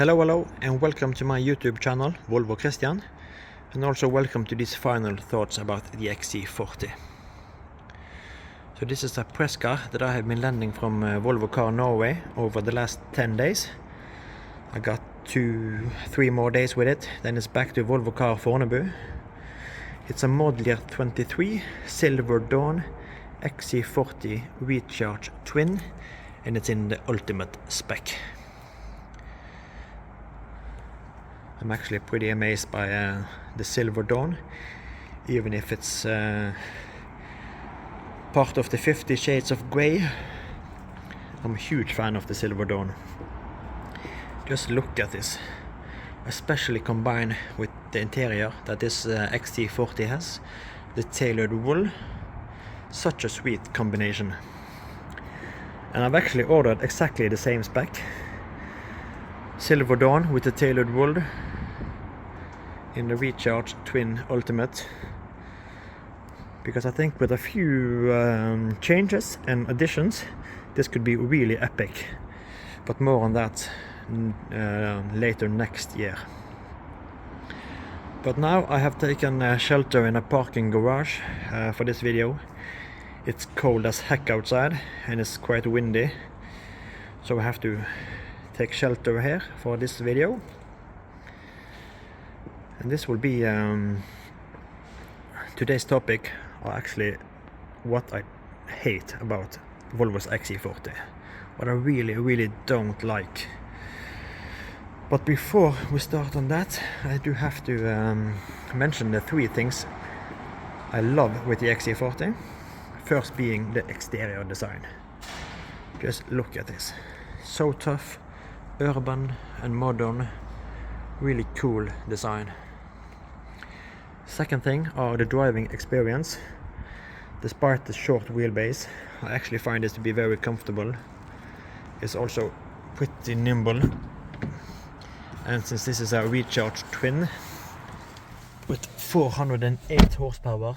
Hello, and welcome to my YouTube channel, Volvo Christian, and also welcome to these final thoughts about the XC40. So this is a press car that I have been landing from Volvo Car Norway over the last 10 days. I got 2-3 more days with it, then it's back to Volvo Car Fornebu. It's a model year 23 Silver Dawn XC40 Recharge Twin, and it's in the ultimate spec. I'm actually pretty amazed by the Silver Dawn, even if it's part of the 50 Shades of Grey. I'm a huge fan of the Silver Dawn. Just look at this, especially combined with the interior that this XC40 has, the tailored wool. Such a sweet combination. And I've actually ordered exactly the same spec. Silver Dawn with the tailored wool in the Recharge Twin Ultimate, because I think with a few changes and additions this could be really epic, but more on that later next year. But now I have taken shelter in a parking garage for this video. It's cold as heck outside and it's quite windy, so I have to take shelter here for this video. And this will be today's topic, or actually what I hate about Volvo's XC40, what I really don't like. But before we start on that, I do have to mention the 3 things I love with the XC40. First being the exterior design. Just look at this, so tough, urban and modern, really cool design. Second thing are the driving experience. Despite the short wheelbase, I actually find this to be very comfortable. It's also pretty nimble, and since this is a Recharge Twin with 408 horsepower,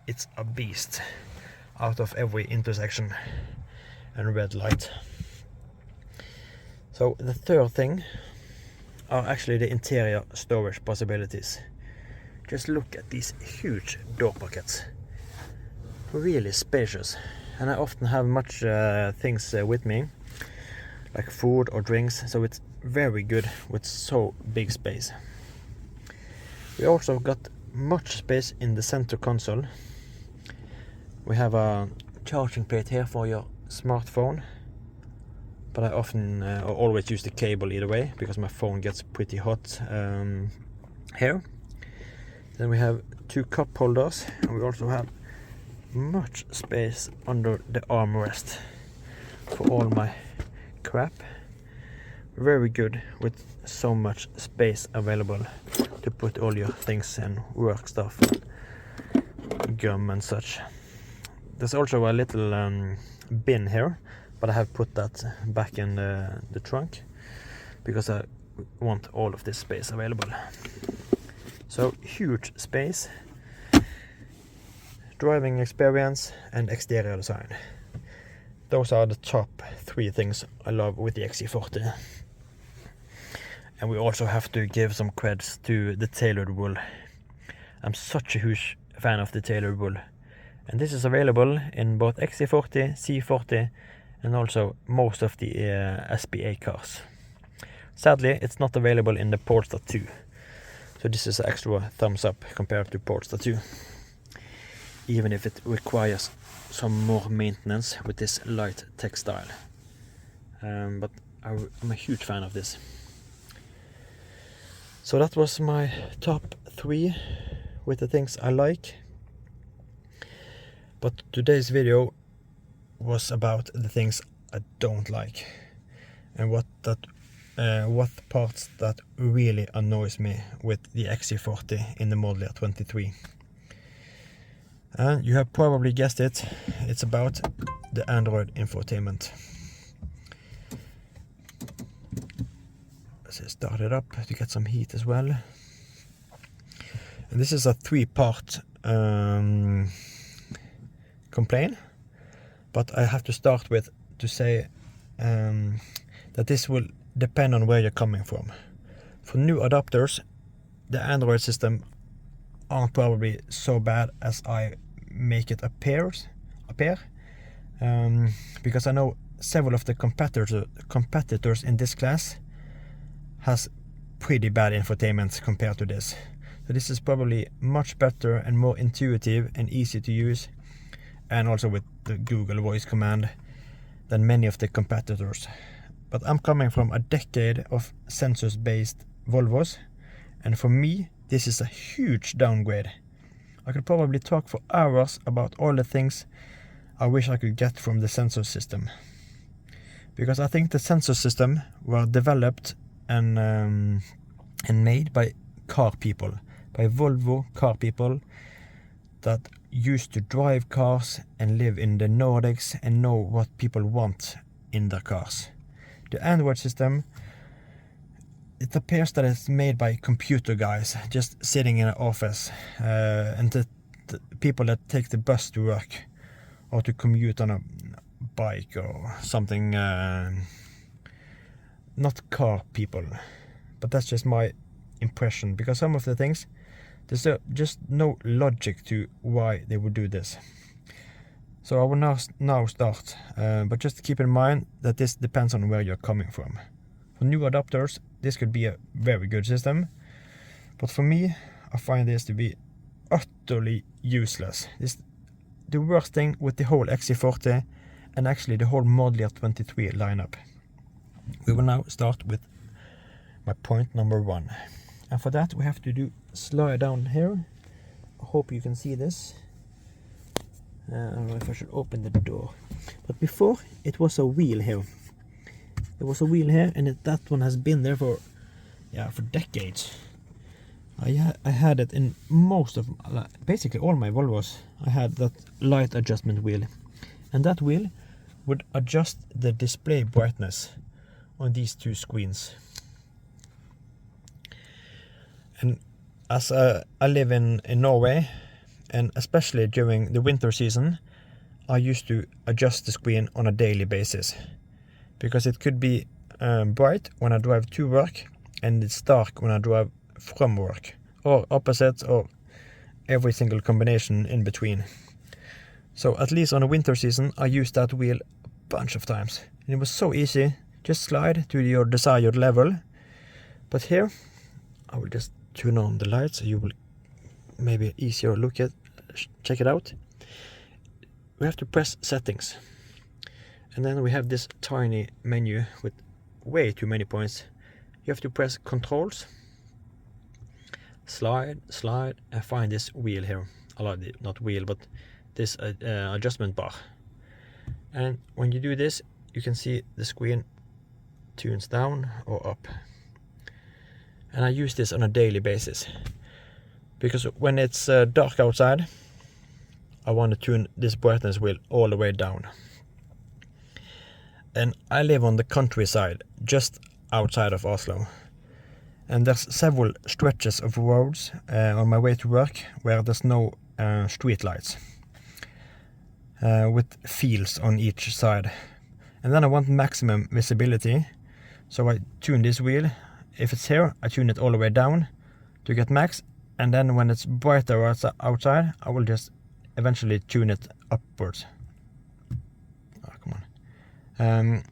it's a beast out of every intersection and red light. So the third thing are actually the interior storage possibilities. Just look at these huge door pockets, really spacious, and I often have much things with me, like food or drinks, so it's very good with so big space. We also got much space in the center console. We have a charging plate here for your smartphone, but I often or always use the cable either way because my phone gets pretty hot here. Then we have 2 cup holders, and we also have much space under the armrest for all my crap. Very good with so much space available to put all your things and work stuff, gum and such. There's also a little bin here, but I have put that back in the trunk because I want all of this space available. So huge space, driving experience and exterior design. Those are the top 3 things I love with the XC40. And we also have to give some creds to the tailored wool. I'm such a huge fan of the tailored wool. And this is available in both XC40, C40 and also most of the SPA cars. Sadly, it's not available in the Polestar 2. So this is an extra thumbs up compared to Polestar 2. Even if it requires some more maintenance with this light textile. But I'm a huge fan of this. So that was my top 3 with the things I like. But today's video was about the things I don't like, and what parts that really annoys me with the XC40 in the model year 23. And you have probably guessed it, it's about the Android infotainment. Let's start it up to get some heat as well. And this is a 3-part complaint, but I have to start with to say that this will depend on where you're coming from. For new adopters, the Android system aren't probably so bad as I make it appear, because I know several of the competitors in this class has pretty bad infotainment compared to this. So this is probably much better and more intuitive and easy to use, and also with the Google voice command, than many of the competitors. But I'm coming from a decade of Sensus based Volvos, and for me this is a huge downgrade. I could probably talk for hours about all the things I wish I could get from the Sensus system, because I think the Sensus system were developed and made by car people, by Volvo car people that used to drive cars and live in the Nordics and know what people want in their cars. The Android system, it appears that it's made by computer guys just sitting in an office, and the people that take the bus to work or to commute on a bike or something. Not car people, but that's just my impression, because some of the things, there's just no logic to why they would do this. So I will now start, but just keep in mind that this depends on where you're coming from. For new adopters, this could be a very good system, but for me, I find this to be utterly useless. This the worst thing with the whole XC40 and actually the whole Model Year 23 lineup. We will now start with my point number 1. And for that we have to do slide down here. I hope you can see this. I don't know if I should open the door. But before, it was a wheel here. There was a wheel here, and that one has been there for decades. I had it in most of, basically all my Volvos. I had that light adjustment wheel, and that wheel would adjust the display brightness on these two screens. And as I live in Norway, and especially during the winter season, I used to adjust the screen on a daily basis, because it could be bright when I drive to work and it's dark when I drive from work, or opposites, or every single combination in between. So at least on a winter season I used that wheel a bunch of times, and it was so easy. Just slide to your desired level. But here I will just turn on the lights so you will maybe easier check it out. We have to press settings, and then we have this tiny menu with way too many points. You have to press controls, slide, and find this wheel here. Not wheel, but this adjustment bar. And when you do this, you can see the screen tunes down or up. And I use this on a daily basis, because when it's dark outside, I want to tune this brightness wheel all the way down. And I live on the countryside, just outside of Oslo. And there's several stretches of roads on my way to work where there's no street lights, with fields on each side. And then I want maximum visibility, so I tune this wheel. If it's here, I tune it all the way down to get max, and then when it's brighter outside, I will just eventually tune it upwards. Oh, come on.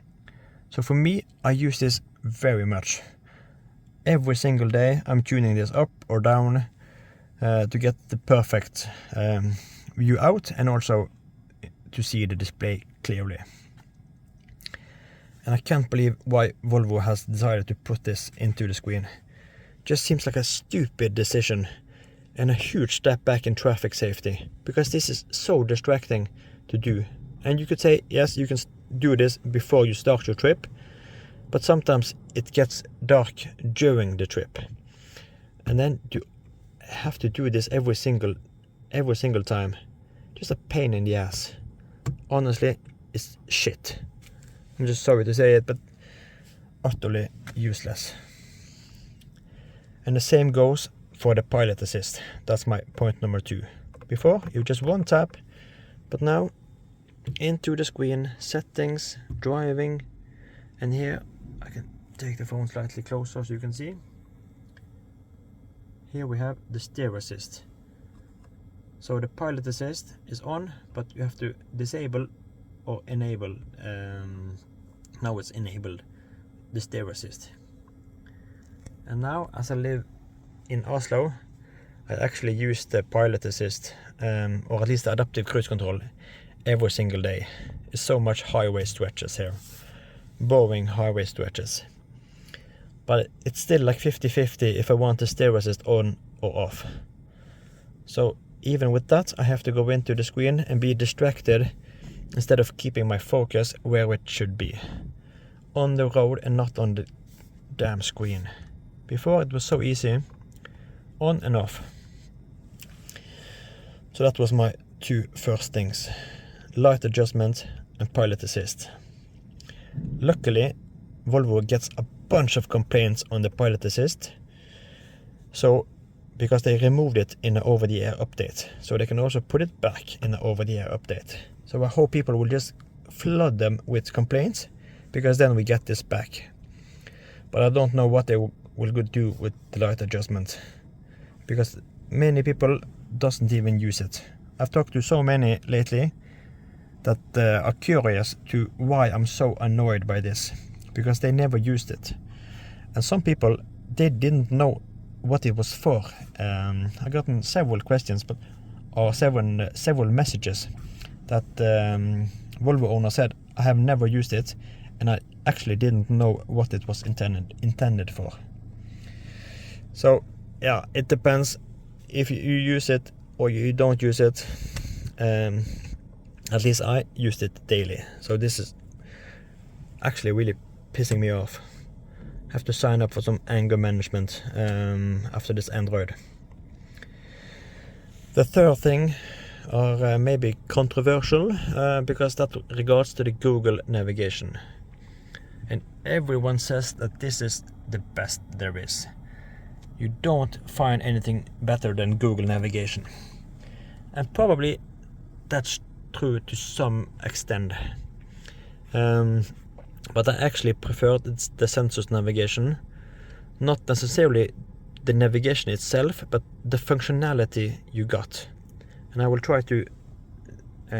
So for me, I use this very much. Every single day I'm tuning this up or down to get the perfect view out, and also to see the display clearly. And I can't believe why Volvo has decided to put this into the screen. Just seems like a stupid decision and a huge step back in traffic safety, because this is so distracting to do. And you could say, yes, you can do this before you start your trip, but sometimes it gets dark during the trip, and then you have to do this every single time. Just a pain in the ass. Honestly, it's shit. I'm just sorry to say it, but utterly useless. And the same goes for the pilot assist. That's my point number 2. Before, you just one tap, but now into the screen, settings, driving, and here I can take the phone slightly closer so you can see. Here we have the steer assist. So the pilot assist is on, but you have to disable or enable. Now it's enabled, the steer assist. And now, as I live in Oslo, I actually use the pilot assist, or at least the adaptive cruise control, every single day. It's so much highway stretches here, boring highway stretches. But it's still like 50-50 if I want the steer assist on or off. So even with that, I have to go into the screen and be distracted instead of keeping my focus where it should be, on the road and not on the damn screen. Before it was so easy, on and off. So that was my two first things, light adjustment and pilot assist. Luckily, Volvo gets a bunch of complaints on the pilot assist, so because they removed it in the over-the-air update, so they can also put it back in the over-the-air update. So I hope people will just flood them with complaints, because then we get this back. But I don't know what they will do with the light adjustment, because many people doesn't even use it. I've talked to so many lately that are curious to why I'm so annoyed by this, because they never used it. And some people, they didn't know what it was for. I gotten several questions, or several messages that Volvo owner said, I have never used it, and I actually didn't know what it was intended for. So yeah, it depends if you use it or you don't use it. At least I used it daily, so this is actually really pissing me off. Have to sign up for some anger management after this Android. The third thing are maybe controversial, because that regards to the Google navigation. And everyone says that this is the best there is. You don't find anything better than Google navigation. And probably that's true to some extent. But I actually prefer the Sensus navigation. Not necessarily the navigation itself, but the functionality you got. And I will try to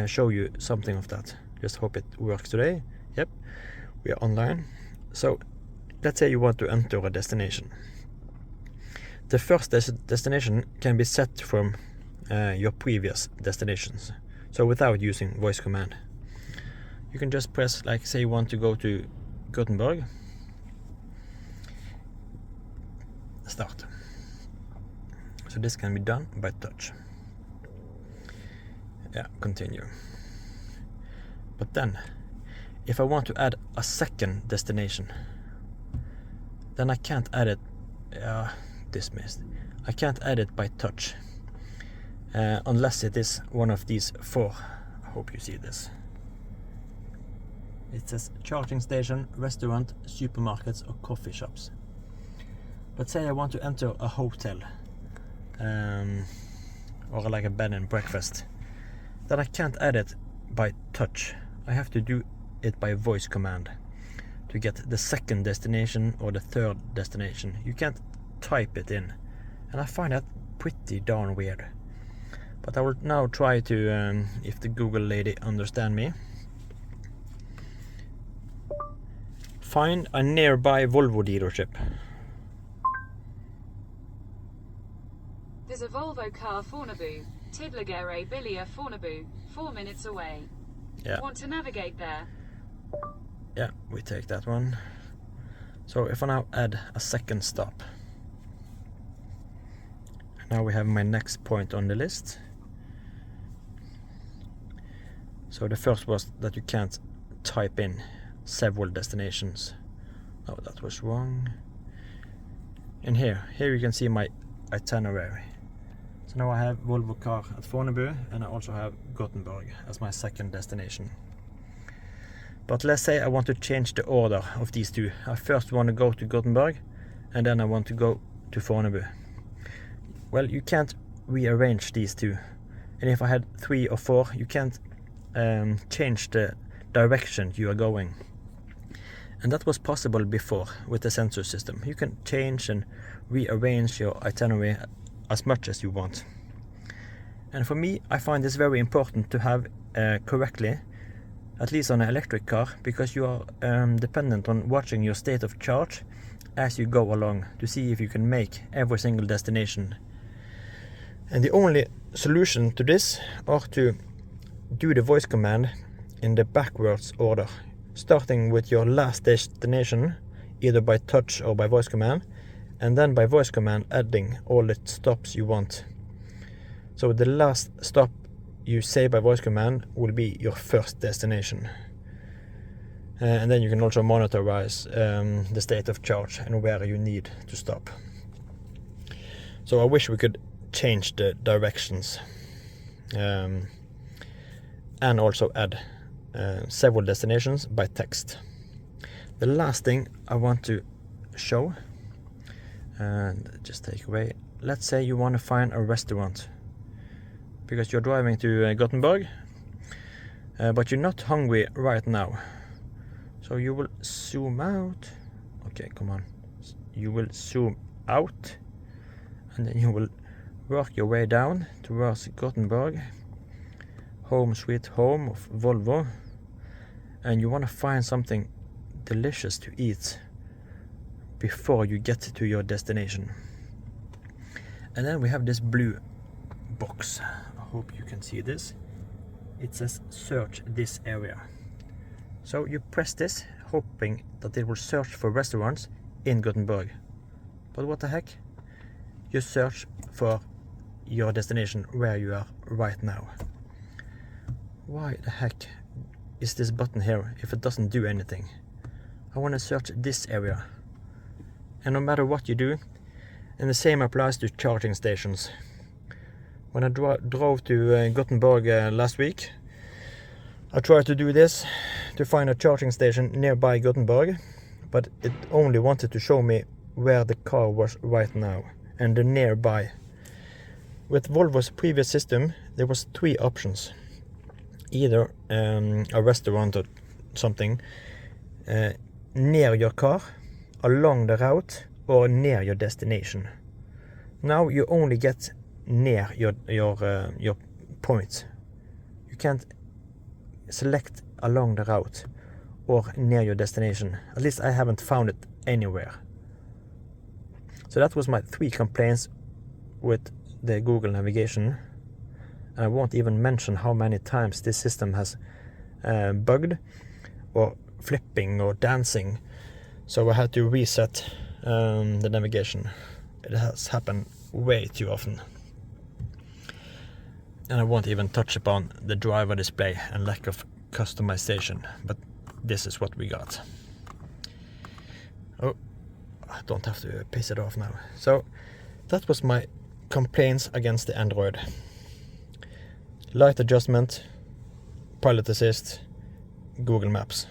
show you something of that. Just hope it works today. Yep, we are online. So let's say you want to enter a destination. The first destination can be set from your previous destinations, so without using voice command. You can just press, like, say you want to go to Gothenburg. Start. So this can be done by touch. Yeah, continue. But then, if I want to add a second destination, then I can't add it. Dismissed. I can't add it by touch, unless it is one of these four. I hope you see this. It says charging station, restaurant, supermarkets or coffee shops. Let's say I want to enter a hotel, or like a bed and breakfast. Then I can't add it by touch. I have to do it by voice command to get the second destination or the third destination. You can't type it in, and I find that pretty darn weird. But I will now try to, if the Google lady understand me, find a nearby Volvo dealership. There's a Volvo car Fornebu, Tidligere Billier Fornebu, 4 minutes away. Yeah. Want to navigate there? Yeah, we take that one. So if I now add a second stop, now we have my next point on the list. So the first was that you can't type in several destinations. Oh, that was wrong. And here you can see my itinerary. So now I have Volvo car at Fornebu, and I also have Gothenburg as my second destination. But let's say I want to change the order of these two. I first want to go to Gothenburg, and then I want to go to Fornebu. Well, you can't rearrange these two. And if I had 3 or 4, you can't change the direction you are going. And that was possible before with the Sensus system. You can change and rearrange your itinerary as much as you want. And for me, I find this very important to have correctly, at least on an electric car, because you are dependent on watching your state of charge as you go along to see if you can make every single destination. And the only solution to this are to do the voice command in the backwards order, starting with your last destination, either by touch or by voice command, and then by voice command adding all the stops you want. So the last stop you say by voice command will be your first destination. And then you can also monitorize the state of charge and where you need to stop. So I wish we could change the directions and also add several destinations by text. The last thing I want to show, and just take away, let's say you want to find a restaurant because you're driving to Gothenburg, but you're not hungry right now. So you will zoom out. Okay, come on. You will zoom out, and then you will work your way down towards Gothenburg, home sweet home of Volvo, and you want to find something delicious to eat before you get to your destination. And then we have this blue box. I hope you can see this. It says search this area. So you press this, hoping that it will search for restaurants in Gothenburg. But what the heck? You search for your destination where you are right now. Why the heck is this button here if it doesn't do anything? I want to search this area. And no matter what you do, and the same applies to charging stations. When I drove to Gothenburg last week, I tried to do this to find a charging station nearby Gothenburg, but it only wanted to show me where the car was right now and the nearby. With Volvo's previous system, there was 3 options. Either a restaurant or something near your car, along the route, or near your destination. Now you only get near your point. You can't select along the route or near your destination. At least I haven't found it anywhere. So that was my 3 complaints with the Google navigation. And I won't even mention how many times this system has bugged or flipping or dancing. So I had to reset the navigation. It has happened way too often. And I won't even touch upon the driver display and lack of customization, but this is what we got. Oh, I don't have to piss it off now. So that was my complaints against the Android. Light adjustment, pilot assist, Google Maps.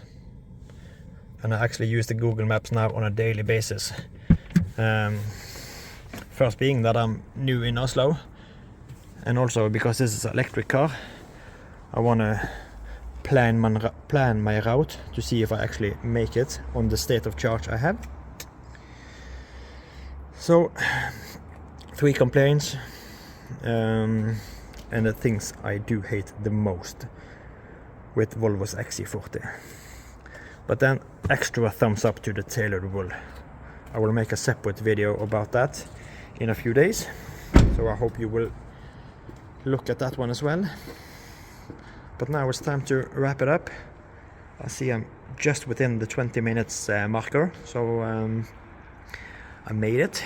And I actually use the Google Maps now on a daily basis. First being that I'm new in Oslo, and also because this is an electric car, I want to plan my route to see if I actually make it on the state of charge I have. So 3 complaints, and the things I do hate the most with Volvo's XC40. But then extra thumbs up to the tailored wool. I will make a separate video about that in a few days, so I hope you will look at that one as well. But now it's time to wrap it up. I see I'm just within the 20 minutes marker, so I made it.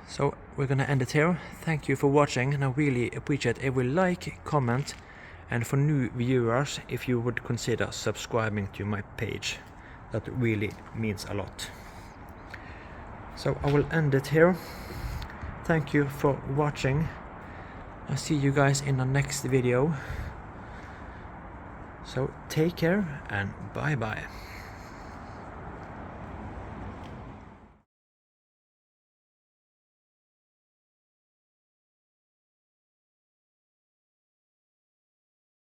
So we're gonna end it here. Thank you for watching, and I really appreciate every like, comment, and for new viewers, if you would consider subscribing to my page. That really means a lot. So I will end it here. Thank you for watching. I'll see you guys in the next video. So take care and bye bye.